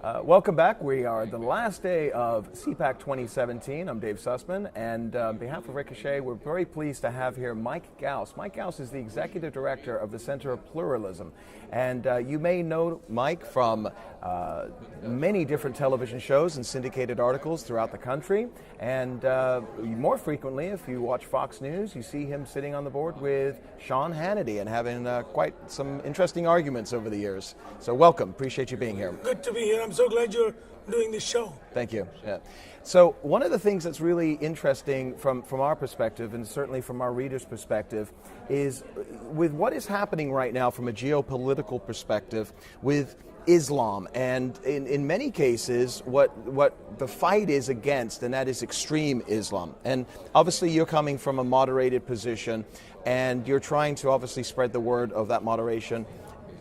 Welcome back. We are the last day of CPAC 2017. I'm Dave Sussman, and on behalf of Ricochet, we're very pleased to have here Mike Ghouse. Mike Ghouse is the Executive Director of the Center of Pluralism, and you may know Mike from many different television shows and syndicated articles throughout the country, and more frequently, if you watch Fox News, you see him sitting on the board with Sean Hannity and having quite some interesting arguments over the years. So welcome. Appreciate you being here. Good to be here. I'm so glad you're doing this show. Thank you. Yeah. So one of the things that's really interesting from our perspective, and certainly from our readers' perspective, is with what is happening right now from a geopolitical perspective with Islam, and in many cases what the fight is against, and that is extreme Islam. And obviously you're coming from a moderated position, and you're trying to obviously spread the word of that moderation.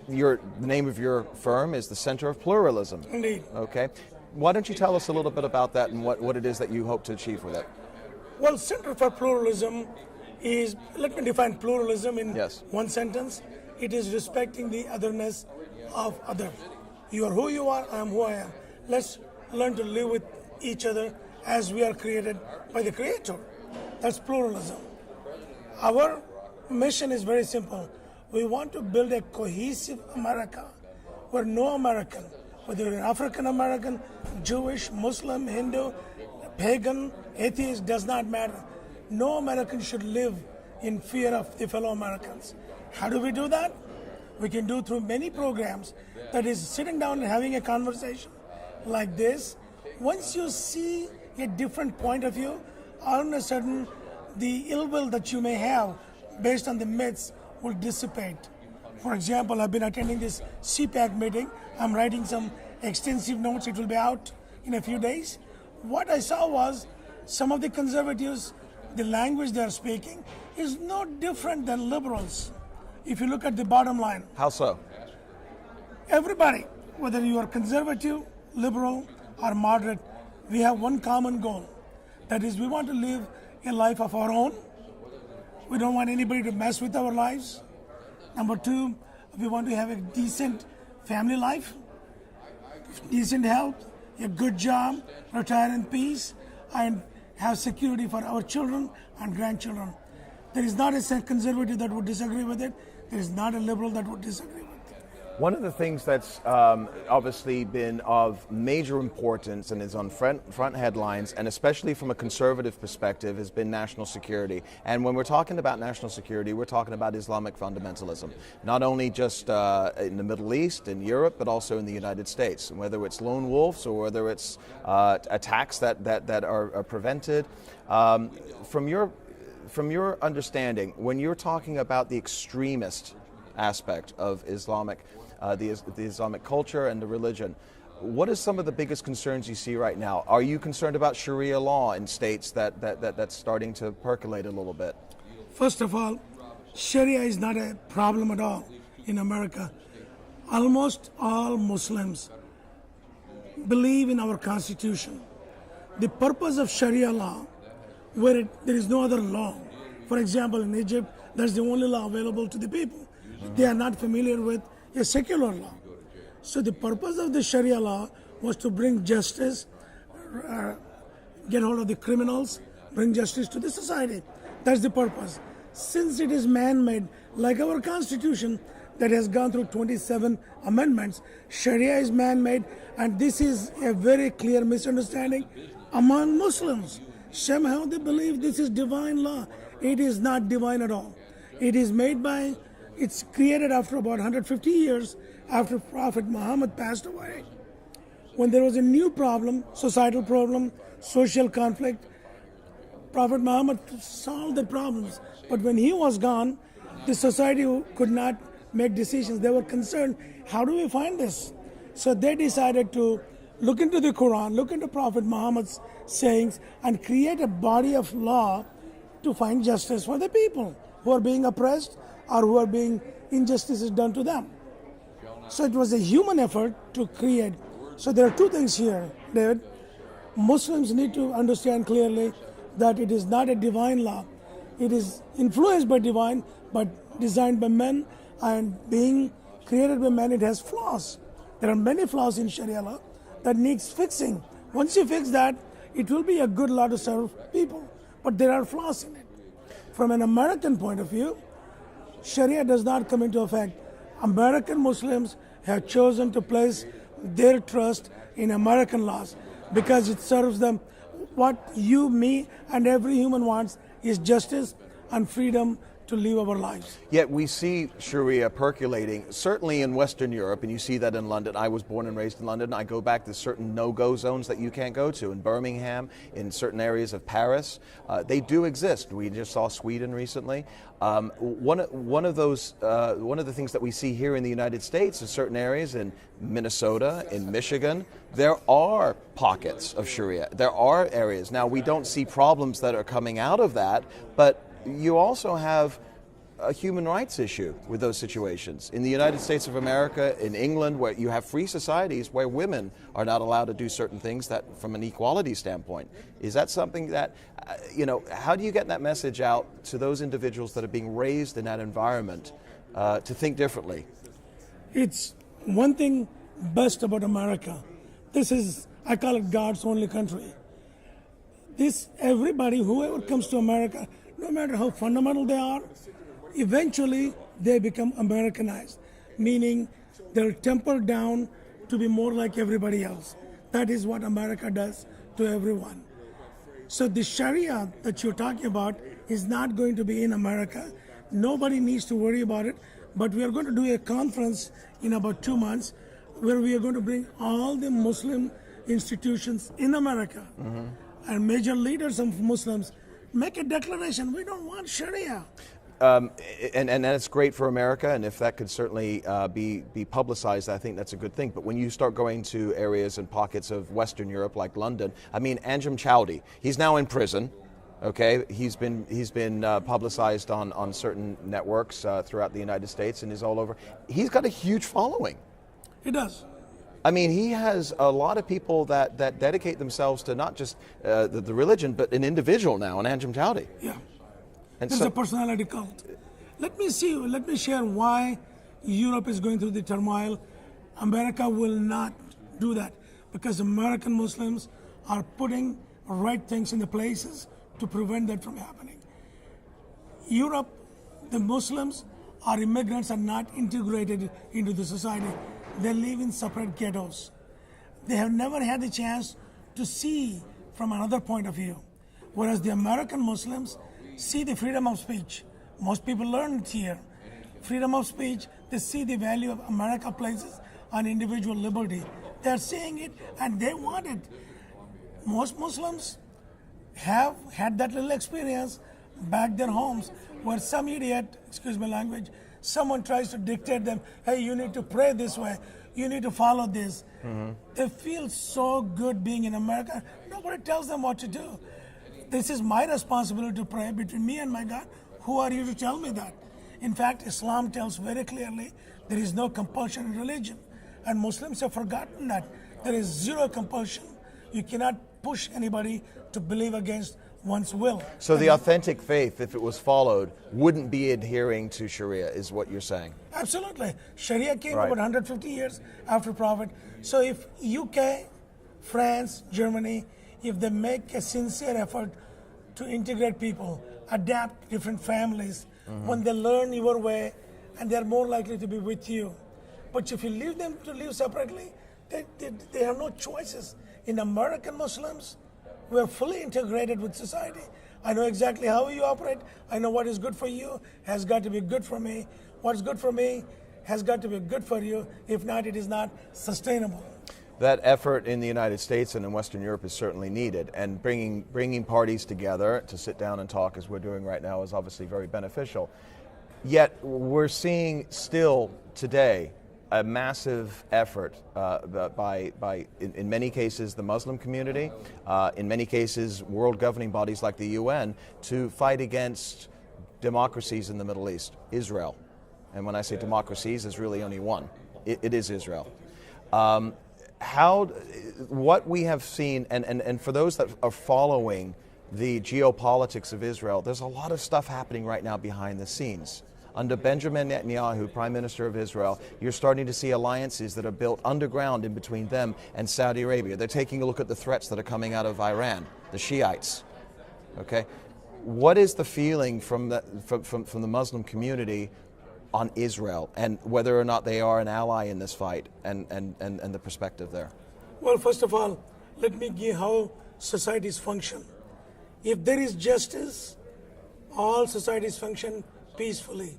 The name of your firm is the Center of Pluralism. Indeed. Okay. Why don't you tell us a little bit about that and what it is that you hope to achieve with it? Well, Center for Pluralism is, let me define pluralism in one sentence. It is respecting the otherness of others. You are who you are, I am who I am. Let's learn to live with each other as we are created by the Creator. That's pluralism. Our mission is very simple. We want to build a cohesive America where no American, whether you're African American, Jewish, Muslim, Hindu, pagan, atheist, does not matter. No American should live in fear of the fellow Americans. How do we do that? We can do through many programs. That is sitting down and having a conversation like this. Once you see a different point of view, all of a sudden the ill will that you may have based on the myths will dissipate. For example, I've been attending this CPAC meeting. I'm writing some extensive notes. It will be out in a few days. What I saw was some of the conservatives, the language they're speaking is no different than liberals. If you look at the bottom line. How so? Everybody, whether you are conservative, liberal, or moderate, we have one common goal. That is, we want to live a life of our own. We don't want anybody to mess with our lives. Number two, we want to have a decent family life, decent health, a good job, retire in peace, and have security for our children and grandchildren. There is not a conservative that would disagree with it. There is not a liberal that would disagree with it. One of the things that's obviously been of major importance and is on front headlines, and especially from a conservative perspective, has been national security. And when we're talking about national security, we're talking about Islamic fundamentalism, not only just in the Middle East, in Europe, but also in the United States. Whether it's lone wolves or whether it's attacks that are prevented. From your understanding, when you're talking about the extremist aspect of the Islamic culture and the religion, what are some of the biggest concerns you see right now? Are you concerned about Sharia law in states that's starting to percolate a little bit? First of all, Sharia is not a problem at all in America. Almost all Muslims believe in our Constitution. The purpose of Sharia law, where there is no other law. For example, in Egypt, that's the only law available to the people. They are not familiar with a secular law. So the purpose of the Sharia law was to bring justice, get hold of the criminals, bring justice to the society. That's the purpose. Since it is man-made, like our Constitution that has gone through 27 amendments, Sharia is man-made, and this is a very clear misunderstanding among Muslims. Somehow they believe this is divine law. It is not divine at all. It is made by, it's created after about 150 years after Prophet Muhammad passed away. When there was a new problem, societal problem, social conflict, Prophet Muhammad solved the problems. But when he was gone, the society could not make decisions. They were concerned, how do we find this? So they decided to look into the Quran, look into Prophet Muhammad's sayings, and create a body of law to find justice for the people who are being oppressed or who are being injustices done to them. So it was a human effort to create. So there are two things here, David. Muslims need to understand clearly that it is not a divine law. It is influenced by divine, but designed by men, and being created by men, it has flaws. There are many flaws in Sharia law, that needs fixing. Once you fix that, it will be a good law to serve people. But there are flaws in it. From an American point of view, Sharia does not come into effect. American Muslims have chosen to place their trust in American laws because it serves them. What you, me, and every human wants is justice and freedom to live our lives. Yet we see Sharia percolating, certainly in Western Europe, and you see that in London. I was born and raised in London. I go back to certain no-go zones that you can't go to in Birmingham, in certain areas of Paris. They do exist. We just saw Sweden recently. One of the things that we see here in the United States is certain areas in Minnesota, in Michigan, there are pockets of Sharia. There are areas. Now, we don't see problems that are coming out of that, but you also have a human rights issue with those situations. In the United States of America, in England, where you have free societies where women are not allowed to do certain things that from an equality standpoint. Is that something that, how do you get that message out to those individuals that are being raised in that environment to think differently? It's one thing best about America. This is, I call it God's only country. Everybody, whoever comes to America, no matter how fundamental they are, eventually they become Americanized, meaning they're tempered down to be more like everybody else. That is what America does to everyone. So the Sharia that you're talking about is not going to be in America. Nobody needs to worry about it, but we are going to do a conference in about 2 months where we are going to bring all the Muslim institutions in America and major leaders of Muslims make a declaration, we don't want Sharia. And that's great for America, and if that could certainly be publicized, I think that's a good thing. But when you start going to areas and pockets of Western Europe, like London, I mean, Anjem Chowdhury, he's now in prison. Okay, he's been publicized on certain networks throughout the United States and is all over. He's got a huge following. He does. I mean, he has a lot of people that dedicate themselves to not just the religion, but an individual now, an Anjem Chowdhury. Yeah. And There's a personality cult. Let me share why Europe is going through the turmoil. America will not do that because American Muslims are putting right things in the places to prevent that from happening. Europe, the Muslims are immigrants, are not integrated into the society. They live in separate ghettos. They have never had the chance to see from another point of view. Whereas the American Muslims see the freedom of speech. Most people learn it here. Freedom of speech, they see the value of America places on individual liberty. They're seeing it and they want it. Most Muslims have had that little experience back their homes where some idiot, excuse my language, someone tries to dictate them, hey, you need to pray this way, you need to follow this. They feel so good being in America. Nobody tells them what to do. This is my responsibility to pray between me and my God. Who are you to tell me that? In fact, Islam tells very clearly there is no compulsion in religion. And Muslims have forgotten that. There is zero compulsion. You cannot push anybody to believe against one's will. So the authentic faith, if it was followed, wouldn't be adhering to Sharia, is what you're saying? Absolutely. Sharia came about 150 years after Prophet. So if UK, France, Germany, if they make a sincere effort to integrate people, adapt different families, when they learn your way, and they're more likely to be with you. But if you leave them to live separately, they have no choices. In American Muslims, we're fully integrated with society. I know exactly how you operate. I know what is good for you has got to be good for me. What's good for me has got to be good for you. If not, it is not sustainable. That effort in the United States and in Western Europe is certainly needed, and bringing parties together to sit down and talk, as we're doing right now, is obviously very beneficial. Yet we're seeing still today a massive effort by in many cases, the Muslim community, in many cases, world governing bodies like the UN, to fight against democracies in the Middle East, Israel. And when I say democracies, there's really only one. It is Israel. What we have seen, and for those that are following the geopolitics of Israel, there's a lot of stuff happening right now behind the scenes. Under Benjamin Netanyahu, Prime Minister of Israel, you're starting to see alliances that are built underground in between them and Saudi Arabia. They're taking a look at the threats that are coming out of Iran, the Shiites. Okay, what is the feeling from the Muslim community on Israel and whether or not they are an ally in this fight and the perspective there? Well, first of all, let me give how societies function. If there is justice, all societies function peacefully.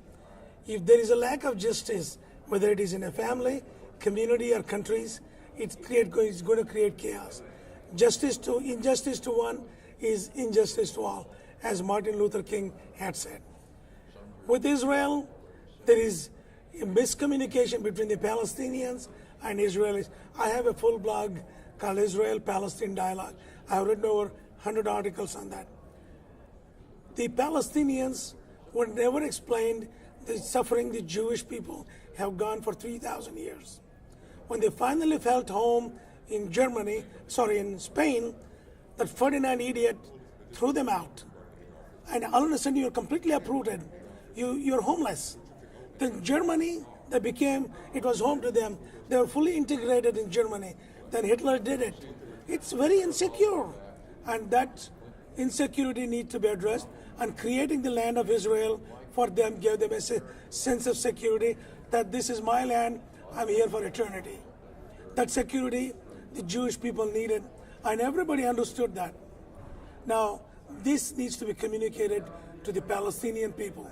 If there is a lack of justice, whether it is in a family, community, or countries, it's going to create chaos. Injustice to one is injustice to all, as Martin Luther King had said. With Israel, there is a miscommunication between the Palestinians and Israelis. I have a full blog called Israel-Palestine Dialogue. I have written over 100 articles on that. The Palestinians were never explained the suffering the Jewish people have gone for 3,000 years. When they finally felt home in in Spain, that Ferdinand idiot threw them out. And all of a sudden you're completely uprooted. You're homeless. Then Germany, it was home to them. They were fully integrated in Germany. Then Hitler did it. It's very insecure. And that insecurity needs to be addressed. And creating the land of Israel for them gave them a sense of security that this is my land, I'm here for eternity. That security the Jewish people needed, and everybody understood that. Now, this needs to be communicated to the Palestinian people.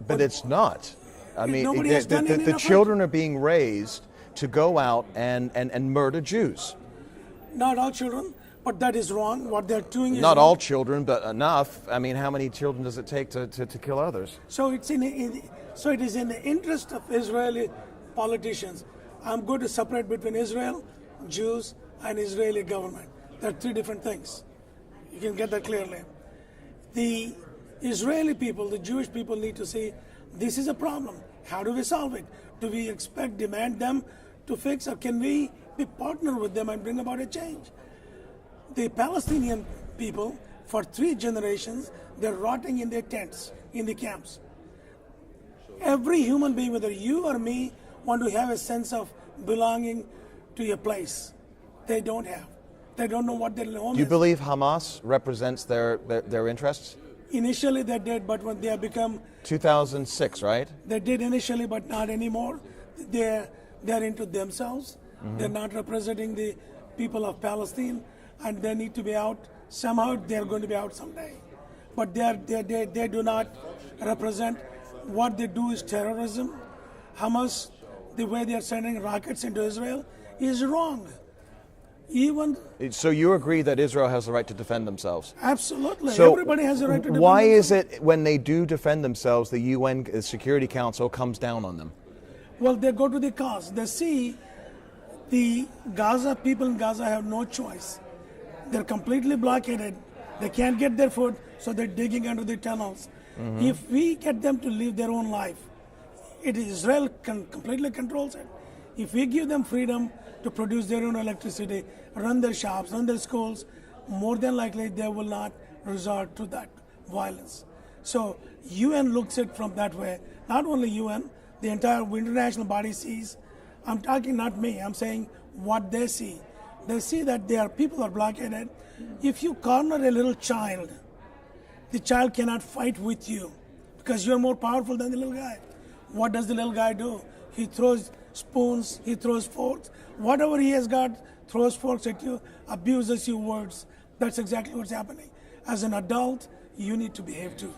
But it's not. I mean, the children are being raised to go out and murder Jews. Not all children, but that is wrong. What they're doing is not wrong. all children, but enough. I mean, how many children does it take to kill others? So it is in the interest of Israeli politicians. I'm going to separate between Israel, Jews, and Israeli government. There are three different things. You can get that clearly. The Israeli people, the Jewish people need to see this is a problem. How do we solve it? Do we demand them to fix, or can we be partner with them and bring about a change? The Palestinian people, for 3 generations, they're rotting in their tents, in the camps. Every human being, whether you or me, want to have a sense of belonging to a place. They don't have. They don't know what their home is. Do you believe Hamas represents their interests? Initially they did, but when they have become... 2006, right? They did initially, but not anymore. They're into themselves. Mm-hmm. They're not representing the people of Palestine, and they need to be out. Somehow they're going to be out someday. But they do not represent. What they do is terrorism. Hamas, the way they're sending rockets into Israel, is wrong. So you agree that Israel has the right to defend themselves? Absolutely. So everybody has the right to defend why themselves. Is it when they do defend themselves, the UN Security Council comes down on them? Well, they go to the cause. They see the people in Gaza have no choice. They're completely blockaded. They can't get their food, so they're digging under the tunnels. Mm-hmm. If we get them to live their own life, Israel completely controls it. If we give them freedom to produce their own electricity, run their shops, run their schools, more than likely they will not resort to that violence. So UN looks at it from that way. Not only UN, the entire international body sees. I'm talking not me, I'm saying what they see. They see that people are blockaded. If you corner a little child, the child cannot fight with you because you're more powerful than the little guy. What does the little guy do? He throws spoons, he throws forks, whatever he has got, throws forks at you, abuses your words. That's exactly what's happening. As an adult, you need to behave too.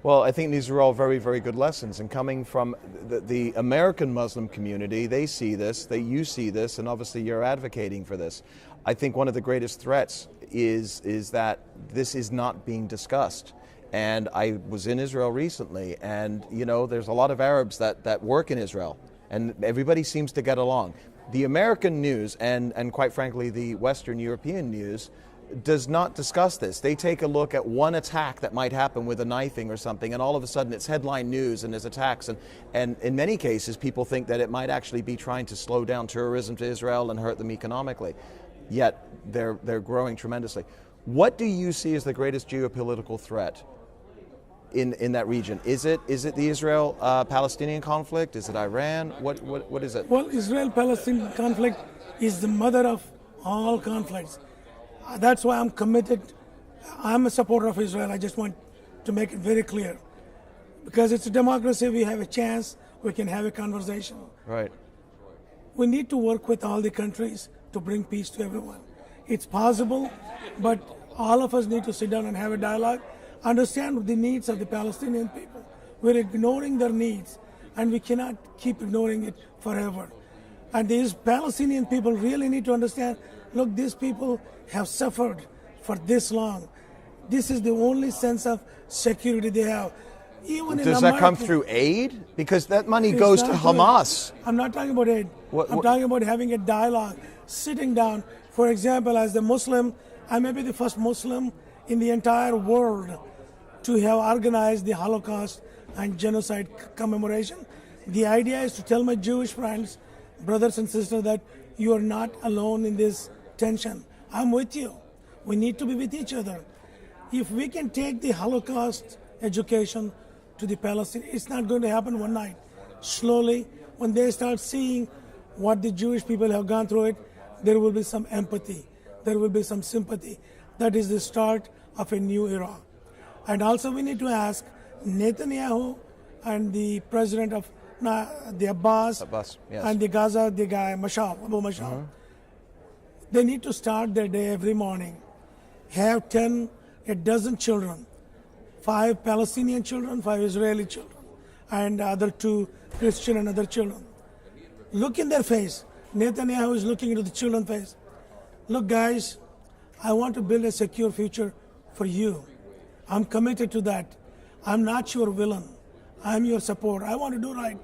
Well, I think these are all very, very good lessons. And coming from the American Muslim community, they see this, you see this, and obviously you're advocating for this. I think one of the greatest threats is that this is not being discussed. And I was in Israel recently, and there's a lot of Arabs that work in Israel, and everybody seems to get along. The American news and quite frankly the Western European news does not discuss this. They take a look at one attack that might happen with a knifing or something, and all of a sudden it's headline news and there's attacks, and in many cases people think that it might actually be trying to slow down tourism to Israel and hurt them economically. Yet they're growing tremendously. What do you see as the greatest geopolitical threat in that region? Is it the Israel-Palestinian conflict? Is it Iran? What is it? Well, Israel-Palestinian conflict is the mother of all conflicts. That's why I'm committed. I'm a supporter of Israel. I just want to make it very clear. Because it's a democracy, we have a chance, we can have a conversation. Right. We need to work with all the countries to bring peace to everyone. It's possible, but all of us need to sit down and have a dialogue, understand the needs of the Palestinian people. We're ignoring their needs, and we cannot keep ignoring it forever. And these Palestinian people really need to understand, look, these people have suffered for this long. This is the only sense of security they have. Even Does that come through aid? Because that money goes to Hamas. I'm not talking about aid. I'm talking about having a dialogue, sitting down. For example, as the Muslim, I may be the first Muslim in the entire world to have organized the Holocaust and genocide commemoration. The idea is to tell my Jewish friends, brothers and sisters, that you are not alone in this tension. I'm with you. We need to be with each other. If we can take the Holocaust education to the Palestinians, it's not going to happen one night. Slowly, when they start seeing what the Jewish people have gone through it, there will be some empathy. There will be some sympathy. That is the start of a new era. And also we need to ask Netanyahu and the president of the Abbas yes. and the Gaza, the guy, Abu Mashal. They need to start their day every morning. Have a dozen children. 5 Palestinian children, 5 Israeli children, and other 2 Christian and other children. Look in their face. Netanyahu is looking into the children's face. Look, guys, I want to build a secure future for you. I'm committed to that. I'm not your villain. I'm your support. I want to do right.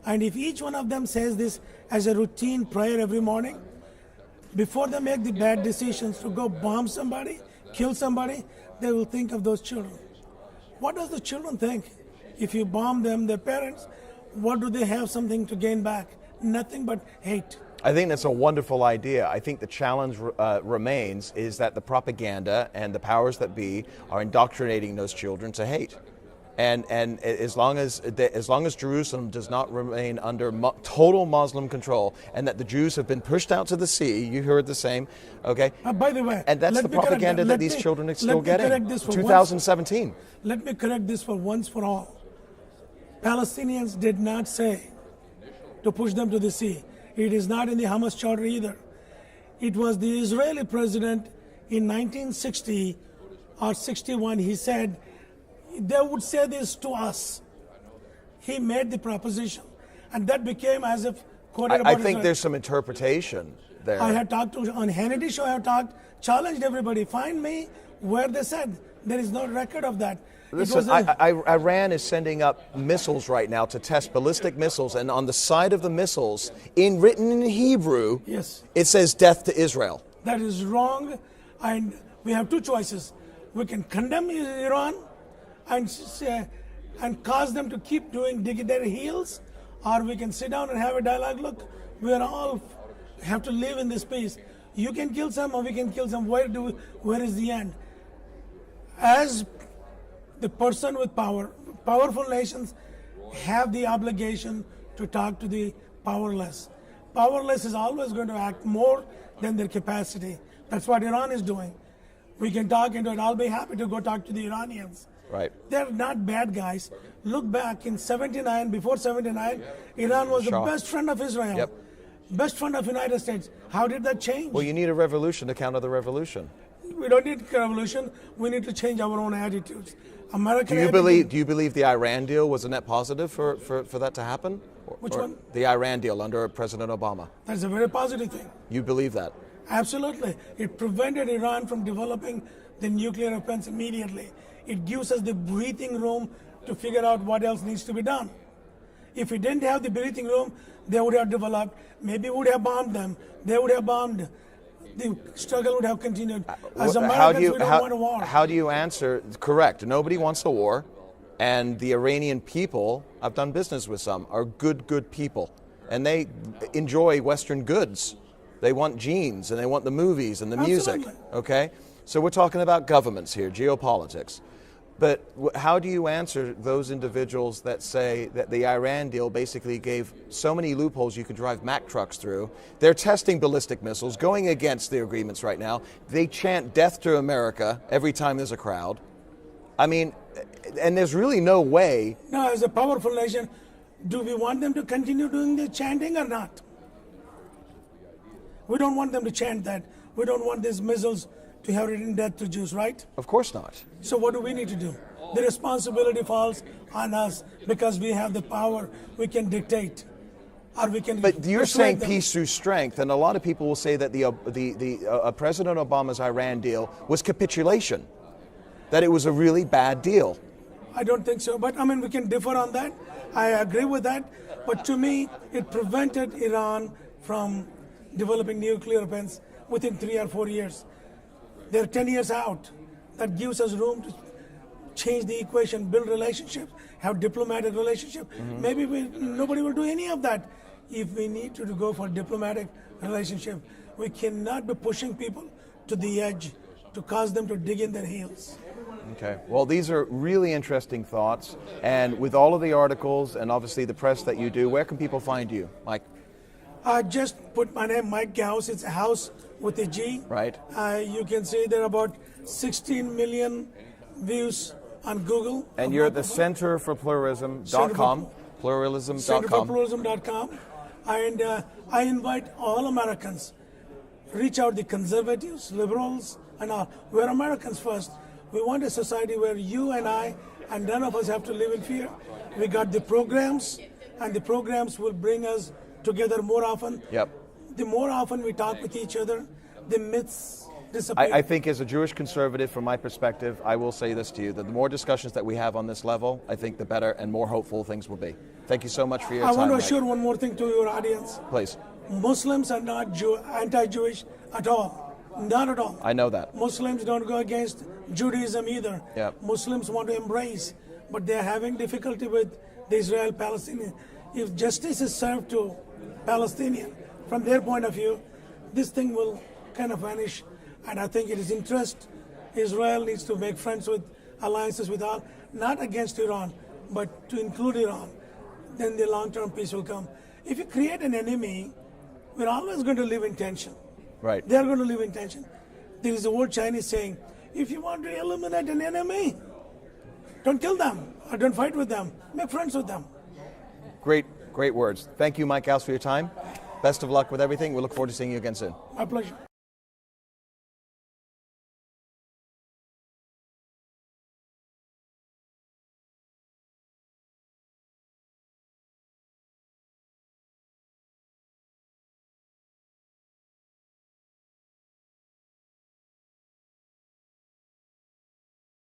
And if each one of them says this as a routine prayer every morning, before they make the bad decisions to go bomb somebody, kill somebody, they will think of those children. What does the children think? If you bomb them, their parents, what do they have something to gain back? Nothing but hate. I think that's a wonderful idea. I think the challenge remains is that the propaganda and the powers that be are indoctrinating those children to hate. And as long as Jerusalem does not remain under total Muslim control, and that the Jews have been pushed out to the sea, you heard the same, okay? By the way, and that's the propaganda that these children are still getting. 2017. Let me correct this for once for all. Palestinians did not say to push them to the sea. It is not in the Hamas Charter either. It was the Israeli president in 1960 or 61. He said, they would say this to us. He made the proposition, and that became as if quoted about I think Israel. There's some interpretation there. I had talked on Hannity show. I have challenged everybody. Find me where they said. There is no record of that. Listen, Iran is sending up missiles right now to test ballistic missiles, and on the side of the missiles, written in Hebrew, yes, it says "Death to Israel." That is wrong, and we have 2 choices. We can condemn Iran and cause them to keep digging their heels, or we can sit down and have a dialogue. Look, we are all have to live in this peace. You can kill some, or we can kill some. Where is the end? As the person with power, powerful nations have the obligation to talk to the powerless. Powerless is always going to act more than their capacity. That's what Iran is doing. We can talk into it. I'll be happy to go talk to the Iranians. Right. They're not bad guys. Look back in 79, before 79, Iran was the best friend of Israel. Yep. Best friend of the United States. How did that change? Well, you need a revolution to counter the revolution. We don't need a revolution. We need to change our own attitudes. Do you believe the Iran deal was a net positive for that to happen? Which one? The Iran deal under President Obama. That's a very positive thing. You believe that? Absolutely. It prevented Iran from developing the nuclear weapons immediately. It gives us the breathing room to figure out what else needs to be done. If we didn't have the breathing room, they would have developed, maybe we would have bombed them, they would have bombed. The struggle would have continued. As Americans, we don't want a war. How do you answer? Correct. Nobody wants a war. And the Iranian people, I've done business with some, are good people. And they enjoy Western goods. They want jeans, and they want the movies and the music. Absolutely. Okay? So we're talking about governments here, geopolitics. But how do you answer those individuals that say that the Iran deal basically gave so many loopholes you could drive Mack trucks through? They're testing ballistic missiles, going against the agreements right now. They chant death to America every time there's a crowd. I mean, and there's really no way. Now, as a powerful nation, do we want them to continue doing the chanting or not? We don't want them to chant that. We don't want these missiles to have written death to Jews, right? Of course not. So what do we need to do? The responsibility falls on us because we have the power. We can dictate, or we can. But you're saying them. peace through strength, and a lot of people will say that the President Obama's Iran deal was capitulation, that it was a really bad deal. I don't think so, but I mean we can differ on that. I agree with that, but to me it prevented Iran from developing nuclear weapons within 3 or 4 years. They're 10 years out. That gives us room to change the equation, build relationships, have diplomatic relationships. Maybe nobody will do any of that. If we need to go for diplomatic relationship, we cannot be pushing people to the edge to cause them to dig in their heels. Okay. Well, these are really interesting thoughts. And with all of the articles and obviously the press that you do, where can people find you, Mike? I just put my name, Mike Ghouse. It's a house with a G. Right. You can see there are about 16 million views on Google. And you're at the Center for Pluralism.com. Pluralism.com. Centerforpluralism.com. And I invite all Americans, reach out the conservatives, liberals, and all. We're Americans first. We want a society where you and I and none of us have to live in fear. We got the programs, and the programs will bring us together more often. Yep. The more often we talk with each other, the myths disappear. I think as a Jewish conservative, from my perspective, I will say this to you, that the more discussions that we have on this level, I think the better and more hopeful things will be. Thank you so much for your time. I want to Mike. assure one more thing to your audience. Please. Muslims are not anti-Jewish at all. Not at all. I know that. Muslims don't go against Judaism either. Yep. Muslims want to embrace, but they're having difficulty with the Israel-Palestinian. If justice is served to Palestinian, from their point of view, this thing will kind of vanish. And I think it is interest. Israel needs to make friends with, alliances with all, not against Iran, but to include Iran. Then the long-term peace will come. If you create an enemy, we're always going to live in tension. Right. They're going to live in tension. There is an old Chinese saying, if you want to eliminate an enemy, don't kill them or don't fight with them. Make friends with them. Great words. Thank you, Mike Ghouse, for your time. Best of luck with everything. We look forward to seeing you again soon. My pleasure.